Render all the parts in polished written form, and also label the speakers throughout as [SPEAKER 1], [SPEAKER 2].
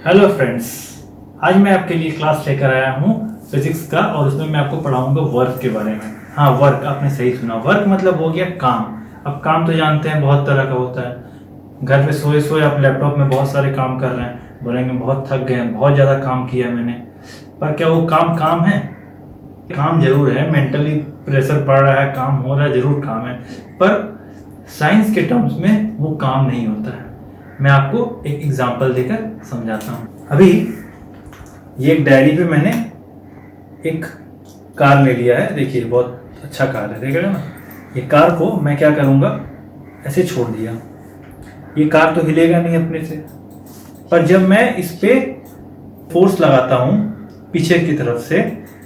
[SPEAKER 1] Hello friends, आज मैं आपके लिए क्लास लेकर आया हूँ फिजिक्स का और उसमें मैं आपको पढ़ाऊंगा वर्क के बारे में। हाँ, वर्क, आपने सही सुना। वर्क मतलब हो गया काम। अब काम तो जानते हैं बहुत तरह का होता है। घर पे सोए सोए आप लैपटॉप में बहुत सारे काम कर रहे हैं, बोलेंगे बहुत थक गए हैं, बहुत ज़्यादा काम किया है मैंने। पर क्या वो काम काम है? काम जरूर है, मेंटली प्रेशर पड़ रहा है, काम हो रहा है, जरूर काम है, पर साइंस के टर्म्स में वो काम नहीं होता है। मैं आपको एक एग्जांपल देकर समझाता हूँ। अभी ये एक डायरी पे मैंने एक कार ले लिया है। देखिए बहुत अच्छा कार है, देख रहे हो ना। ये कार को मैं क्या करूँगा, ऐसे छोड़ दिया। ये कार तो हिलेगा नहीं अपने से, पर जब मैं इस पे फोर्स लगाता हूँ पीछे की तरफ से,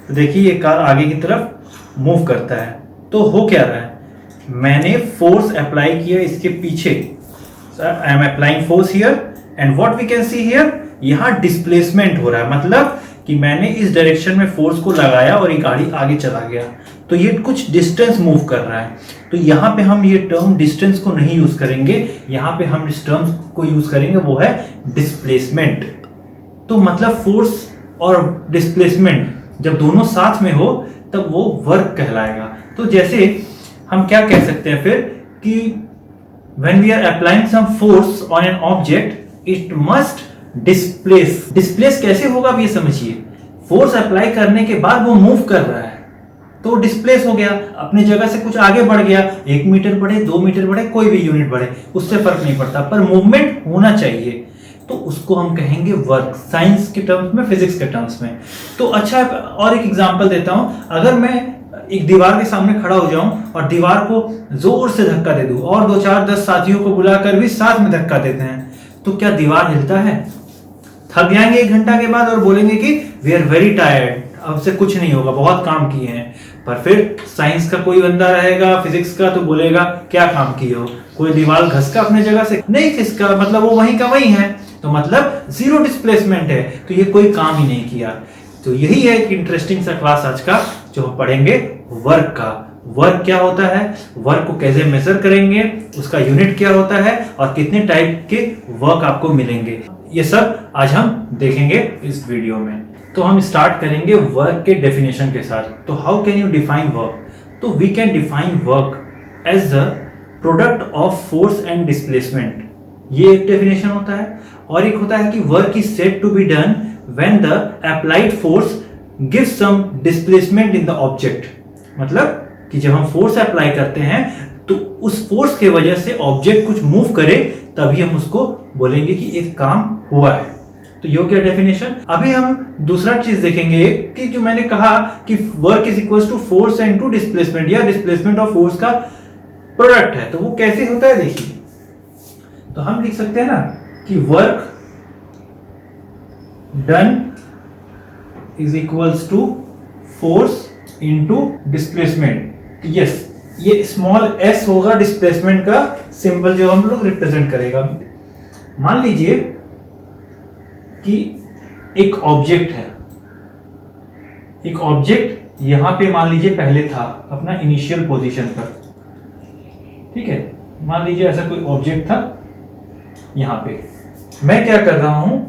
[SPEAKER 1] तो देखिए ये कार आगे की तरफ मूव करता है। तो हो क्या रहा है, मैंने फोर्स अप्लाई किया इसके पीछे। I am applying force here and what we can see here, यहाँ डिस्प्लेसमेंट हो रहा है। मतलब कि मैंने इस डायरेक्शन में फोर्स को लगाया और ये गाड़ी आगे चला गया, तो ये कुछ डिस्टेंस मूव कर रहा है। तो यहाँ पे हम ये टर्म डिस्टेंस को नहीं यूज करेंगे, यहाँ पे हम इस टर्म को यूज करेंगे, वो है डिस्प्लेसमेंट। तो मतलब फोर्स और डिस्प्लेसमेंट जब दोनों साथ में हो तब वो वर्क कहलाएगा। तो जैसे हम क्या कह सकते हैं फिर कि when we are applying some force on an object, it must displace. Displace कैसे होगा आप ये समझिए। फोर्स अप्लाई करने के बाद वो मूव कर रहा है तो डिस्प्लेस हो गया, अपनी जगह से कुछ आगे बढ़ गया। 1 मीटर बढ़े, 2 मीटर बढ़े, कोई भी यूनिट बढ़े, उससे फर्क नहीं पड़ता, पर मूवमेंट होना चाहिए, तो उसको हम कहेंगे वर्क, साइंस के टर्म्स में, फिजिक्स के टर्म्स में। तो अच्छा, और एक एग्जांपल देता हूं। अगर मैं एक दीवार के सामने खड़ा हो जाऊं और दीवार को जोर से धक्का दे दूं और 2 4 10 साथियों को बुलाकर भी साथ में धक्का देते हैं, तो क्या दीवार हिलता है? थक जाएंगे 1 घंटा के बाद और बोलेंगे कि वी आर वेरी टायर्ड, अब से कुछ नहीं होगा, बहुत काम किए हैं। पर फिर साइंस का कोई बंदा रहेगा, फिजिक्स का, तो बोलेगा क्या काम किए हो? कोई दीवार घसका अपने जगह से? नहीं खिसका, मतलब वो वहीं का वहीं है, तो मतलब जीरो डिस्प्लेसमेंट है, तो ये कोई काम ही नहीं किया। तो यही है एक इंटरेस्टिंग सा क्लास आज का, जो हम पढ़ेंगे वर्क का। वर्क क्या होता है, वर्क को कैसे मेजर करेंगे, उसका यूनिट क्या होता है और कितने टाइप के वर्क आपको मिलेंगे, ये सब आज हम देखेंगे इस वीडियो में। तो हम स्टार्ट करेंगे वर्क के डेफिनेशन के साथ। तो how can you define work? तो we can define work as the product of force and displacement, ये एक डेफिनेशन होता है। और एक होता है कि work is said to be done when the applied force give some displacement in the object. मतलब कि जब हम फोर्स अप्लाई करते हैं तो उस फोर्स के वजह से ऑब्जेक्ट कुछ मूव करे, तभी हम उसको बोलेंगे कि एक काम हुआ है। तो ये क्या डेफिनेशन। अभी हम दूसरा चीज देखेंगे कि जो मैंने कहा कि work is equal to force into displacement, या डिस्प्लेसमेंट ऑफ फोर्स का प्रोडक्ट है, तो वो कैसे होता है देखिए। तो हम लिख सकते हैं ना कि work done is equals to force into displacement. Yes, ये स्मॉल एस होगा डिस्प्लेसमेंट का सिंबल जो हम लोग रिप्रेजेंट करेगा। मान लीजिए कि एक ऑब्जेक्ट है, एक ऑब्जेक्ट यहां पे मान लीजिए पहले था अपना इनिशियल पोजीशन पर, ठीक है। मान लीजिए ऐसा कोई ऑब्जेक्ट था यहां पे। मैं क्या कर रहा हूं,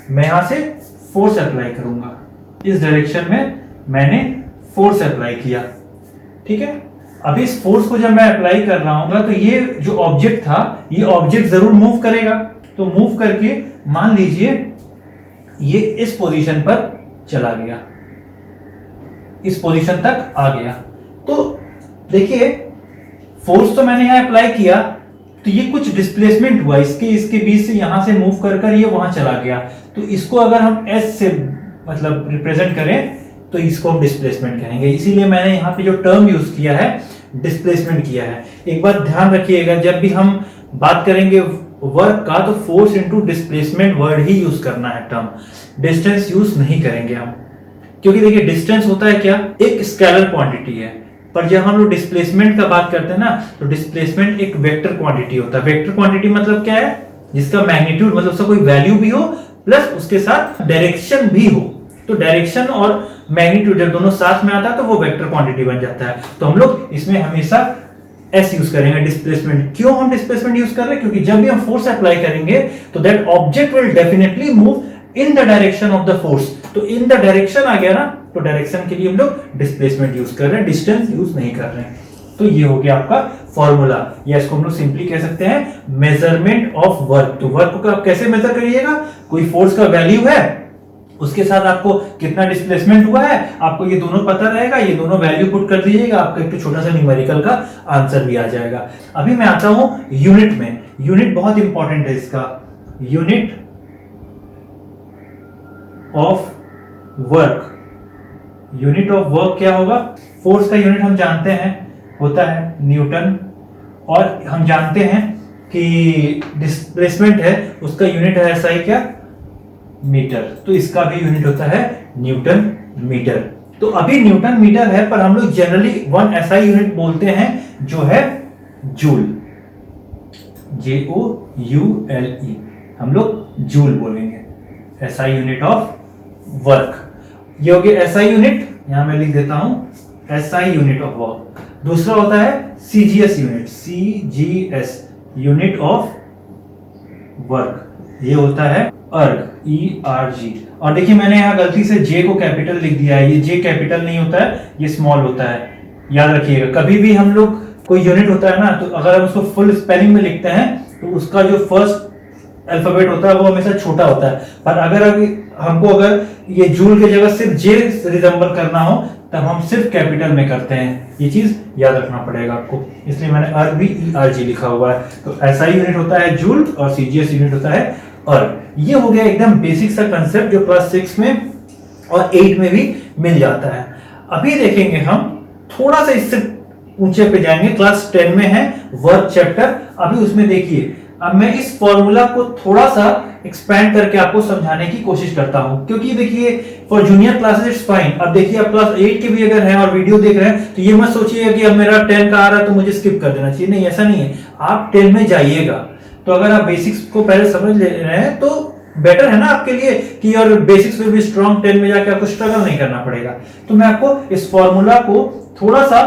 [SPEAKER 1] मैं यहां से फोर्स अप्लाई करूंगा, इस डायरेक्शन में मैंने फोर्स अप्लाई किया, ठीक है। अभी इस फोर्स को जब मैं अप्लाई कर रहा हूं तो ये जो ऑब्जेक्ट था, ये ऑब्जेक्ट जरूर मूव करेगा। तो मूव करके मान लीजिए ये इस पोजीशन पर चला गया, इस पोजीशन तक आ गया। तो देखिए फोर्स तो मैंने यहां अप्लाई किया, तो ये कुछ डिस्प्लेसमेंट हुआ इसके बीच से, यहां से मूव कर ये वहां चला गया। तो इसको अगर हम एस से मतलब रिप्रेजेंट करें तो इसको हम डिस्प्लेसमेंट कहेंगे। इसीलिए मैंने यहाँ पे जो टर्म यूज किया है डिस्प्लेसमेंट किया है। एक बात ध्यान रखिएगा, जब भी हम बात करेंगे वर्क का तो फोर्स इनटू डिस्प्लेसमेंट वर्ड ही यूज करना है टर्म, डिस्टेंस यूज नहीं करेंगे हम। क्योंकि देखिए डिस्टेंस होता है क्या, एक स्केलर क्वांटिटी है, पर जब हम लोग डिस्प्लेसमेंट का बात करते हैं ना, तो डिस्प्लेसमेंट एक वेक्टर क्वांटिटी होता है। वेक्टर क्वांटिटी मतलब क्या है, जिसका मैग्नीट्यूड मतलब उसका कोई वैल्यू भी हो प्लस उसके साथ डायरेक्शन भी हो। तो डायरेक्शन और मैग्नीट्यूड जब दोनों साथ में आता है तो वो वेक्टर क्वांटिटी बन जाता है। तो हम लोग इसमें हमेशा एस यूज करेंगे डिस्प्लेसमेंट। क्यों हम डिस्प्लेसमेंट यूज कर रहे हैं? क्योंकि जब भी हम फोर्स अप्लाई करेंगे तो that object will definitely move in the direction of the force. तो इन द डायरेक्शन आ गया ना, तो डायरेक्शन के लिए हम लोग डिस्प्लेसमेंट यूज कर रहे हैं, डिस्टेंस यूज नहीं कर रहे हैं। तो ये हो गया आपका फॉर्मूला, या इसको हम लोग सिंपली कह सकते हैं मेजरमेंट ऑफ वर्क। तो वर्क को आप कैसे मेजर करिएगा, कोई फोर्स का वैल्यू है, उसके साथ आपको कितना डिस्प्लेसमेंट हुआ है, आपको ये दोनों पता रहेगा, ये दोनों वैल्यू पुट कर दीजिएगा, आपका एक छोटा सा न्यूमेरिकल का आंसर भी आ जाएगा। अभी मैं आता हूं यूनिट में। यूनिट बहुत इंपॉर्टेंट है इसका, unit of work. Unit of work क्या होगा, फोर्स का यूनिट हम जानते हैं होता है न्यूटन, और हम जानते हैं कि डिस्प्लेसमेंट है उसका यूनिट है SI क्या, मीटर। तो इसका भी यूनिट होता है न्यूटन मीटर। तो अभी न्यूटन मीटर है, पर हम लोग जनरली 1 SI यूनिट बोलते हैं जो है जूल, JOULE, हम लोग जूल बोलेंगे, SI यूनिट ऑफ वर्क। ये हो गया SI यूनिट, यहां मैं लिख देता हूं SI यूनिट ऑफ वर्क। दूसरा होता है CGS unit, CGS unit of work, ये होता है ERG, ERG। और देखिए मैंने यहां गलती से J को कैपिटल लिख दिया है, ये J कैपिटल नहीं होता है, ये स्मॉल होता है, याद रखिएगा। कभी भी हम लोग कोई यूनिट होता है ना, तो अगर हम उसको फुल स्पेलिंग में लिखते हैं तो उसका जो फर्स्ट अल्फाबेट होता है वो हमेशा छोटा होता है, पर हमको अगर ये जूल की जगह सिर्फ J रिजेंबल करना हो तब हम सिर्फ कैपिटल में करते हैं, ये चीज याद रखना पड़ेगा आपको, इसलिए मैंने ERG, ERG लिखा हुआ है। तो SI यूनिट होता है जूल और CGS यूनिट होता है ERG। ये हो गया एकदम बेसिक सा कंसेप्ट जो क्लास 6 में और 8 में भी मिल जाता है। अभी देखेंगे हम थोड़ा सा इससे ऊंचे पे जाएंगे, क्लास 10 में है वर्क चैप्टर। अभी उसमें देखिए, अब मैं इस फॉर्मूला को थोड़ा सा एक्सपेंड करके आपको समझाने की कोशिश करता हूं, क्योंकि देखिए for junior classes it's fine. अब देखिए आप क्लास 8 के भी अगर हैं और वीडियो देख रहे हैं तो ये मत सोचिएगा कि अब मेरा 10 का आ रहा है तो मुझे स्किप कर देना चाहिए, नहीं ऐसा नहीं है, आप 10 में जाइएगा। तो अगर आप बेसिक्स को पहले समझ ले रहे हैं तो बेटर है ना आपके लिए कि और बेसिक्स विल बी स्ट्रांग, 10 में जाके आपको स्ट्रगल नहीं करना पड़ेगा। तो मैं आपको इस फॉर्मूला को थोड़ा सा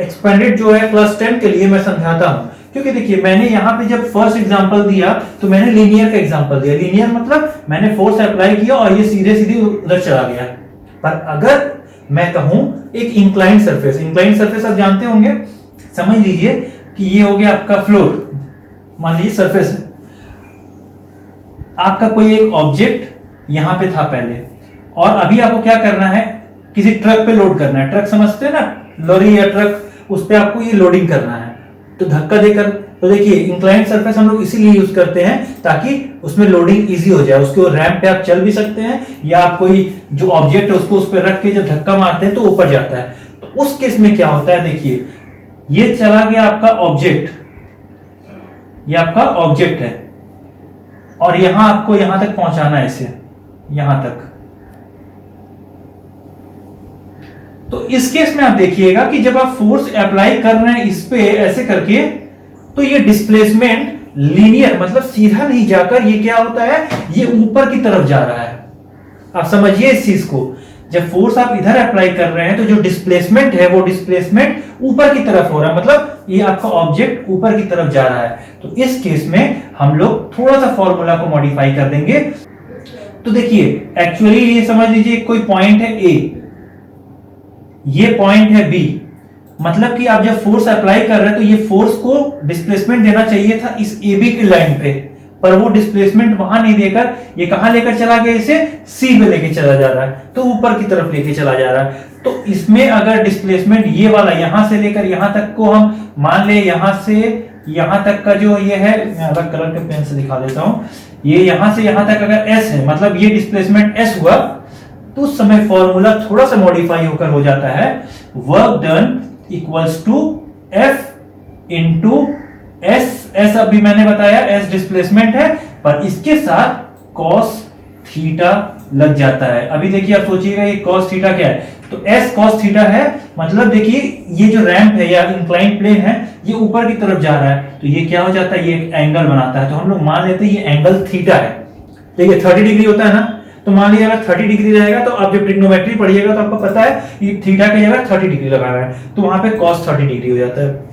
[SPEAKER 1] एक्सपेंडेड जो है क्लास 10 के लिए मैं समझाता हूं, क्योंकि देखिए मैंने यहाँ पे जब फर्स्ट एग्जांपल दिया तो मैंने लीनियर का एग्जांपल दिया। लीनियर मतलब मैंने फोर्स अप्लाई किया और ये सीधे सीधे उधर चला गया। पर अगर मैं कहूं एक इंक्लाइंड सरफेस, इंक्लाइंड सरफेस आप जानते होंगे, समझ लीजिए कि ये हो गया आपका फ्लोर, मान लीजिए सरफेस है, आपका कोई एक ऑब्जेक्ट यहां पे था पहले, और अभी आपको क्या करना है, किसी ट्रक पे लोड करना है। ट्रक समझते हैं ना, लॉरी या ट्रक, उस पे आपको ये लोडिंग करना है, तो धक्का देकर। तो देखिए इंक्लाइंड सरफेस हम लोग इसीलिए यूज करते हैं ताकि उसमें लोडिंग इजी हो जाए, उसके रैंप पे आप चल भी सकते हैं, या आप कोई जो ऑब्जेक्ट है उसको उस पर रख के जब धक्का मारते हैं तो ऊपर जाता है। तो उस केस में क्या होता है, देखिए ये चला गया आपका ऑब्जेक्ट, ये आपका ऑब्जेक्ट है, और यहां आपको यहां तक पहुंचाना है, इसे यहां तक। तो इस केस में आप देखिएगा कि जब आप फोर्स अप्लाई कर रहे हैं इस पे ऐसे करके, तो ये डिस्प्लेसमेंट लीनियर मतलब सीधा नहीं जाकर ये क्या होता है, ये ऊपर की तरफ जा रहा है। आप समझिए इस चीज को, जब फोर्स आप इधर अप्लाई कर रहे हैं तो जो डिस्प्लेसमेंट है वो डिस्प्लेसमेंट ऊपर की तरफ हो रहा है, मतलब ये आपका ऑब्जेक्ट ऊपर की तरफ जा रहा है। तो इस केस में हम लोग थोड़ा सा फॉर्मूला को मॉडिफाई कर देंगे। तो देखिए एक्चुअली ये समझ लीजिए कोई पॉइंट है A, ये पॉइंट है B, मतलब कि आप जब फोर्स अप्लाई कर रहे हैं तो ये फोर्स को डिस्प्लेसमेंट देना चाहिए था इस AB की लाइन पे, पर वो डिस्प्लेसमेंट वहां नहीं देकर ये कहां लेकर चला गया, इसे C पे लेके चला जा रहा है, तो ऊपर की तरफ लेके चला जा रहा है। तो इसमें अगर डिस्प्लेसमेंट ये वाला यहां से लेकर यहां तक को हम मान ले, यहां से यहां तक का जो ये है, मैं अलग कलर के पेन से दिखा देता हूं, ये यहां से यहां तक अगर S है, मतलब ये डिस्प्लेसमेंट S हुआ, तो उस समय फॉर्मूला थोड़ा सा मॉडिफाई होकर हो जाता है, work done equals to F into S अभी मैंने बताया S डिस्प्लेसमेंट है, पर इसके साथ cos थीटा लग जाता है। अभी देखिए आप सोचिएगा ये cos थीटा क्या है, तो S cos थीटा है, मतलब देखिए ये जो रैंप है या इंक्लाइन प्लेन है ये ऊपर की तरफ जा रहा है, तो ये क्या हो जाता है, ये एक एंगल बनाता है। तो हम लोग मान लेते हैं ये एंगल थीटा है। देखिए 30 डिग्री होता है ना, तो मान लीजिए अगर 30 डिग्री रहेगा तो आप जब ट्रिग्नोमेट्री पढ़िएगा तो आपको पता है ये थीटा की जगह 30 डिग्री लगा रहा है, तो वहां पे cos 30 डिग्री हो जाता है।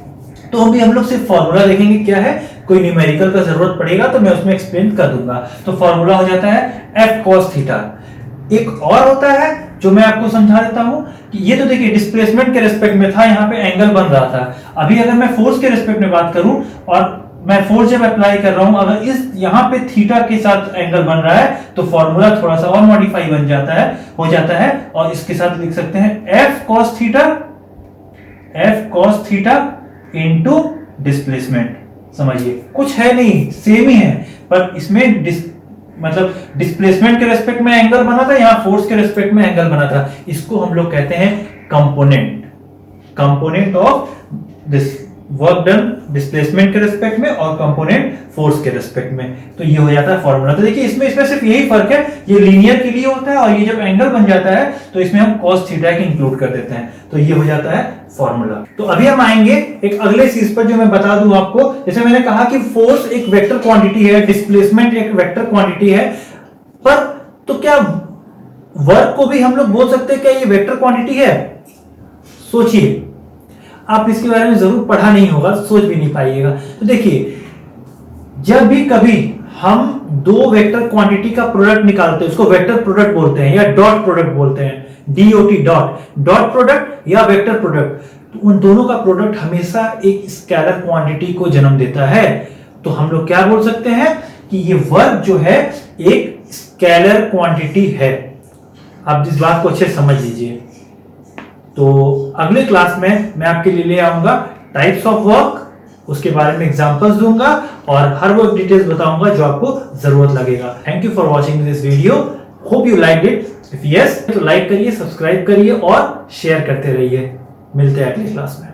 [SPEAKER 1] तो अभी हम लोग सिर्फ फॉर्मूला देखेंगे क्या है, कोई न्यूमेरिकल का जरूरत पड़ेगा तो मैं उसमें एक्सप्लेन कर दूंगा। तो फॉर्मूला हो जाता है F cos थीटा। एक और होता है जो मैं आपको समझा देता हूं कि ये तो देखिए डिस्प्लेसमेंट के रिस्पेक्ट में था, यहाँ पे एंगल बन रहा था। अभी अगर मैं फोर्स के रिस्पेक्ट में बात करूं और मैं फोर्स जब अप्लाई कर रहा हूं, अगर इस यहाँ पे थीटा के साथ एंगल बन रहा है तो फॉर्मूला थोड़ा सा और मॉडिफाई बन जाता है, हो जाता है, और इसके साथ लिख सकते हैं F cos theta into displacement. समझिए कुछ है नहीं, सेम ही है, पर इसमें मतलब डिस्प्लेसमेंट के रेस्पेक्ट में एंगल बना था, यहां फोर्स के रेस्पेक्ट में एंगल बना था। इसको हम लोग कहते हैं component of this work done displacement के रेस्पेक्ट में और कंपोनेंट फोर्स के रेस्पेक्ट में। तो ये हो जाता है फॉर्मूला। तो देखिए इसमें सिर्फ यही फर्क है, ये लीनियर के लिए होता है और ये जब एंगल बन जाता है तो इसमें हम cos थीटा के इंक्लूड कर देते हैं। तो ये हो जाता है फॉर्मूला। तो अभी हम आएंगे एक अगले चीज पर जो मैं बता दूं आपको। जैसे मैंने कहा कि फोर्स एक वेक्टर क्वांटिटी है, डिस्प्लेसमेंट एक वेक्टर क्वांटिटी है, पर तो क्या वर्क को भी हम लोग बोल सकते हैं क्या ये वेक्टर क्वांटिटी है? सोचिए, आप इसके बारे में जरूर पढ़ा नहीं होगा, सोच भी नहीं पाइएगा। तो देखिए जब भी कभी हम दो वेक्टर क्वांटिटी का प्रोडक्ट निकालते हैं उसको वेक्टर प्रोडक्ट बोलते हैं या डॉट प्रोडक्ट बोलते हैं, DOT डॉट प्रोडक्ट या वेक्टर प्रोडक्ट। तो उन दोनों का प्रोडक्ट हमेशा एक स्केलर क्वांटिटी को जन्म देता है। तो हम लोग क्या बोल सकते हैं कि ये वर्क जो है एक स्केलर क्वांटिटी है। आप इस बात को अच्छे समझ लीजिए। तो अगले क्लास में मैं आपके लिए ले आऊंगा टाइप्स ऑफ वर्क, उसके बारे में एग्जांपल्स दूंगा और हर वर्क डिटेल्स बताऊंगा जो आपको जरूरत लगेगा। Thank you for watching this video, hope you liked it. If yes तो लाइक करिए, सब्सक्राइब करिए और शेयर करते रहिए। मिलते हैं अगले क्लास में।